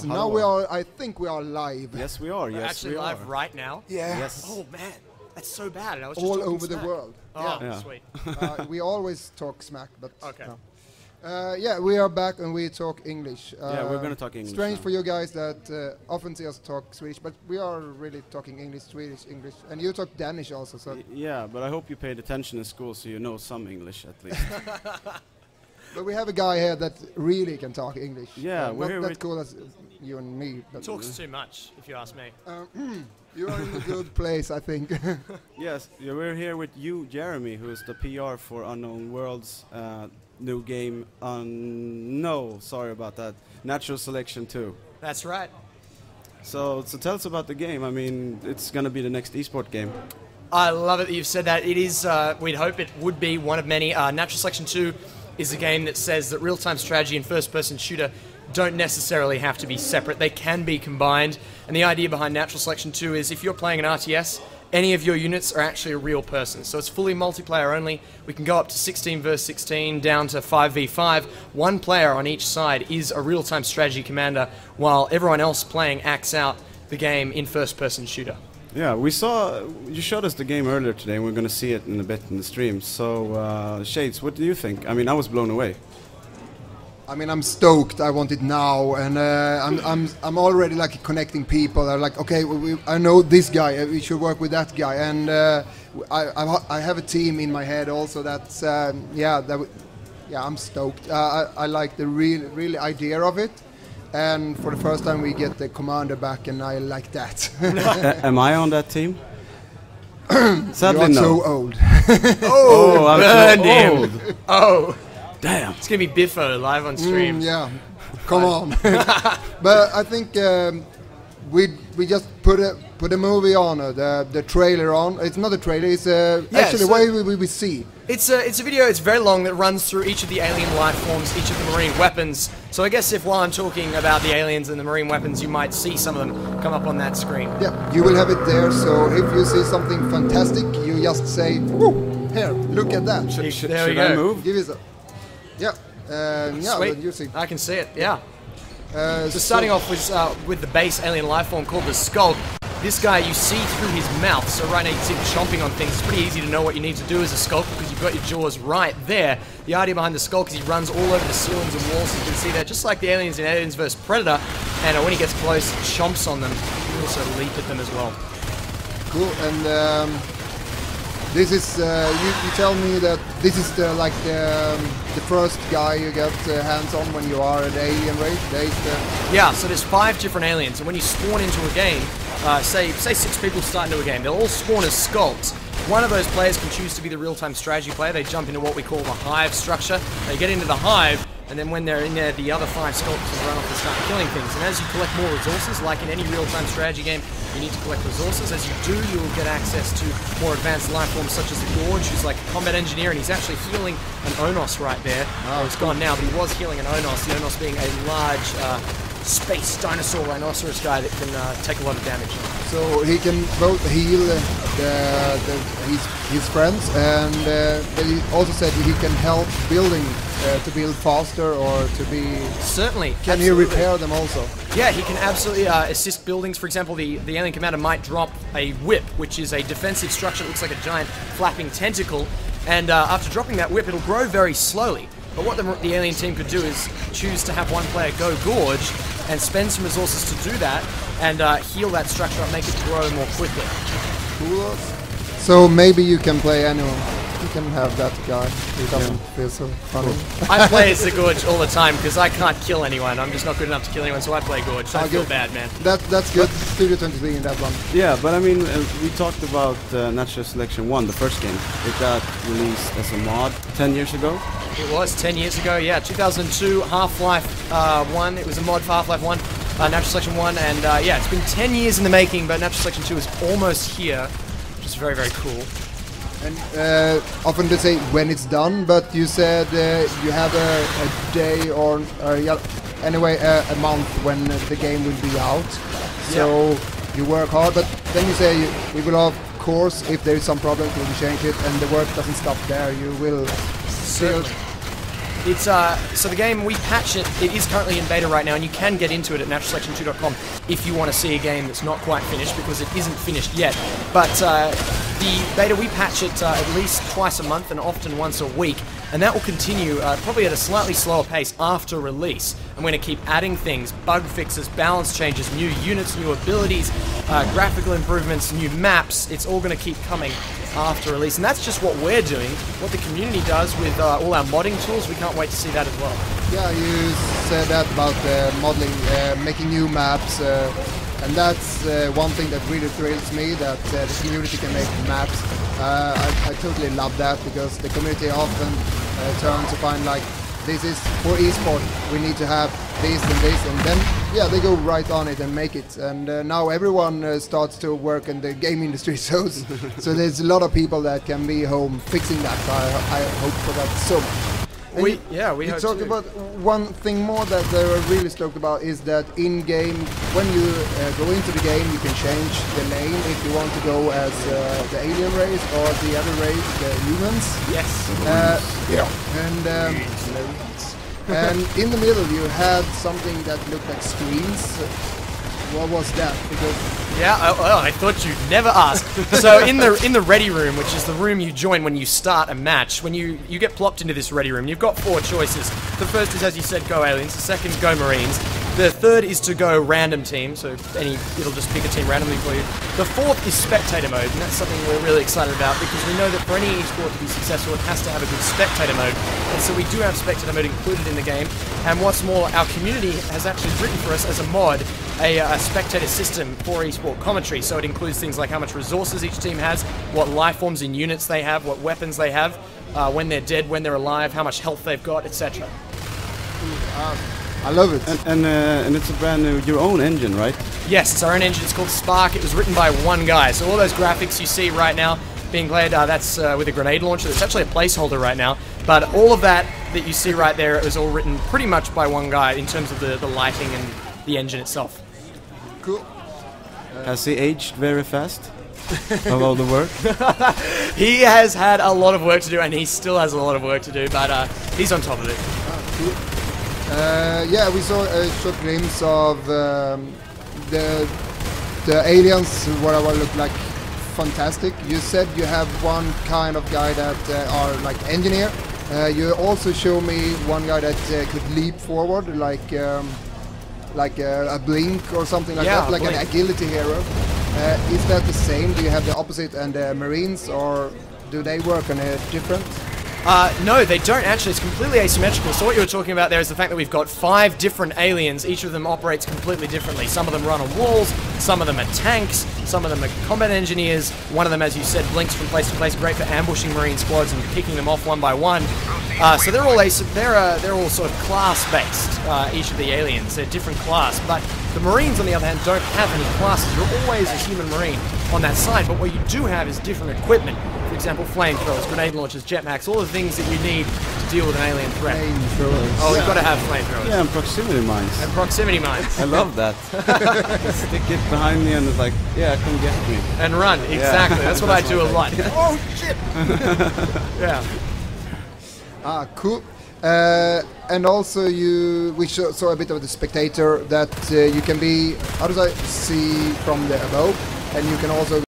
now we are. I think we are live. Yes, we are. We're yes, actually we live are. right now. Yeah. Yes. Oh man, that's so bad. I was just All talking over the smack. world. Oh, Yeah. sweet. We always talk smack, but Okay. no. Yeah, we are back and we talk English. Yeah, we're gonna talk English Strange now. for you guys that often see us talk Swedish, but we are really talking English, Swedish, English, and you talk Danish also. So, Yeah, but I hope you paid attention in school so you know some English at least. but we have a guy here that really can talk English. Yeah, we're not here that with- cool as you and me. But Talks too much, if you ask me. you are in a good place, I think. Yes, yeah, we're here with you, Jeremy, who is the PR for Unknown Worlds new game. No, sorry about that. Natural Selection 2. That's right. So tell us about the game. I mean, it's gonna be the next esport game. I love it that you've said that. It is, we'd hope it would be one of many. Natural Selection 2 is a game that says that real-time strategy and first-person shooter don't necessarily have to be separate. They can be combined. And the idea behind Natural Selection 2 is if you're playing an RTS, any of your units are actually a real person. So it's fully multiplayer only. We can go up to 16 versus 16, down to 5v5. One player on each side is a real-time strategy commander, while everyone else playing acts out the game in first-person shooter. Yeah, we saw, you showed us the game earlier today, and we're going to see it in a bit in the stream. So, Shades, what do you think? I mean, I was blown away. I mean, I'm stoked. I want it now, and I'm already like connecting people. They're like, okay, I know this guy. We should work with that guy, and I have a team in my head also. That's I'm stoked. I like the real idea of it, and for the first time we get the commander back, and I like that. Am I on that team? Sadly, You're no. so old. Oh, I'm burned too him. old. Oh, Damn. it's going to be Biffo live on stream. Yeah, come on. But I think we just put a movie on, the trailer on. It's not a trailer. It's actually so what we see. It's a video, it's very long, that runs through each of the alien life forms, each of the marine weapons. So I guess if while I'm talking about the aliens and the marine weapons, you might see some of them come up on that screen. Yeah, you will have it there. So if you see something fantastic, you just say, "Woo! Here, look at that." Should There we I go. move? Give it a. Yeah, yeah. Sweet. Then you see. I can see it, yeah. So So starting off with the base alien life form called the Skull. This guy, you see through his mouth, so right now you can see him chomping on things. It's pretty easy to know what you need to do as a Skulk because you've got your jaws right there. The idea behind the Skulk is he runs all over the ceilings and walls, as you can see there, just like the aliens in Aliens vs. Predator. And when he gets close, he chomps on them. You can also leap at them as well. Cool. And this is you tell me that this is the first guy you get hands on when you are an alien race. Yeah, so there's 5 different aliens, and when you spawn into a game, say 6 people start into a game, they'll all spawn as Skulks. One of those players can choose to be the real-time strategy player. They jump into what we call the hive structure. They get into the hive, and then when they're in there, the other 5 Skulks will run off and start killing things. And as you collect more resources, like in any real-time strategy game, you need to collect resources. As you do, you will get access to more advanced life forms, such as the Gorge, who's like a combat engineer, and he's actually healing an Onos right there. Oh, he's gone now, but he was healing an Onos, the Onos being a large space dinosaur rhinoceros guy that can take a lot of damage. So he can both heal his friends, and he also said he can help building to build faster or to be. Certainly. Can he repair them also? Yeah, he can absolutely assist buildings. For example, the alien commander might drop a whip, which is a defensive structure that looks like a giant flapping tentacle. And after dropping that whip, it'll grow very slowly. But what the alien team could do is choose to have one player go Gorge and spend some resources to do that and heal that structure up, make it grow more quickly. Cool. So maybe you can play anyone. You can have that guy. He doesn't feel so funny. I play as the Gorge all the time because I can't kill anyone. I'm just not good enough to kill anyone, so I play Gorge. So I feel bad, man. That's good. Studio 23 in that one. Yeah, but I mean, we talked about Natural Selection 1, the first game. It got released as a mod 10 years ago. It was 10 years ago, yeah. 2002, Half-Life 1. It was a mod for Half-Life 1, Natural Selection 1. And yeah, it's been 10 years in the making, but Natural Selection 2 is almost here, which is very, very cool. And often they say when it's done, but you said you have a day or anyway a month when the game will be out. So you work hard, but then you say we will of course, if there is some problem, we will change it, and the work doesn't stop there. You will still It's so the game, we patch it. It is currently in beta right now, and you can get into it at naturalselection2.com if you want to see a game that's not quite finished, because it isn't finished yet. But the beta, we patch it at least twice a month and often once a week, and that will continue probably at a slightly slower pace after release. I'm going to keep adding things, bug fixes, balance changes, new units, new abilities, graphical improvements, new maps. It's all going to keep coming after release, and that's just what we're doing. What the community does with all our modding tools, we can't wait to see that as well. Yeah, you said that about modeling, making new maps, and that's one thing that really thrills me, that the community can make maps. I totally love that, because the community often turns to find like, this is for esport, we need to have this and this, and then yeah, they go right on it and make it. And now everyone starts to work in the game industry, so there's a lot of people that can be home fixing that. I hope for that so much. We you hope talked to. about one thing more that they were really stoked about, is that in-game, when you go into the game, you can change the name if you want to go as the alien race or the other race, the humans. Yes. And in the middle you had something that looked like screens. What was that? Because Yeah, I thought you'd never ask. So in the ready room, which is the room you join when you start a match, when you get plopped into this ready room, you've got 4 choices. The first is, as you said, go aliens. The second, go marines. The third is to go random team, so it'll just pick a team randomly for you. The fourth is spectator mode, and that's something we're really excited about, because we know that for any esport to be successful, it has to have a good spectator mode. And so we do have spectator mode included in the game. And what's more, our community has actually written for us as a mod a spectator system for esport commentary. So it includes things like how much resources each team has, what life forms and units they have, what weapons they have, when they're dead, when they're alive, how much health they've got, etc. I love it. And it's a brand new, your own engine, right? Yes, it's our own engine. It's called Spark. It was written by one guy. So all those graphics you see right now being played, that's with a grenade launcher. It's actually a placeholder right now. But all of that you see right there, it was all written pretty much by one guy in terms of the lighting and the engine itself. Cool. Has he aged very fast of all the work? He has had a lot of work to do, and he still has a lot of work to do, but he's on top of it. Cool. Yeah, we saw a short glimpse of the aliens, what I look like fantastic. You said you have one kind of guy that are like engineer. You also show me one guy that could leap forward, like a blink or something like that, like blink. an agility hero. Is that the same? Do you have the opposite and the marines, or do they work on a different? No, they don't actually. It's completely asymmetrical. So what you were talking about there is the fact that we've got 5 different aliens. Each of them operates completely differently. Some of them run on walls, some of them are tanks, some of them are combat engineers. One of them, as you said, blinks from place to place, great for ambushing marine squads and picking them off one by one. So they're all sort of class-based, each of the aliens. They're different class, but the marines, on the other hand, don't have any classes. You're always a human marine on that side, but what you do have is different equipment. For example, flamethrowers, grenade launchers, jetpacks, all the things that you need to deal with an alien threat. Flamethrowers. Oh, you've got to have flamethrowers. Yeah, and proximity mines. And proximity mines. I love that. Stick it behind me and it's like, yeah, come get me. And run, exactly. That's what I do a lot. Oh shit! Yeah. Ah, cool. And also we saw a bit of the spectator that you can be, how does I see from the above, and you can also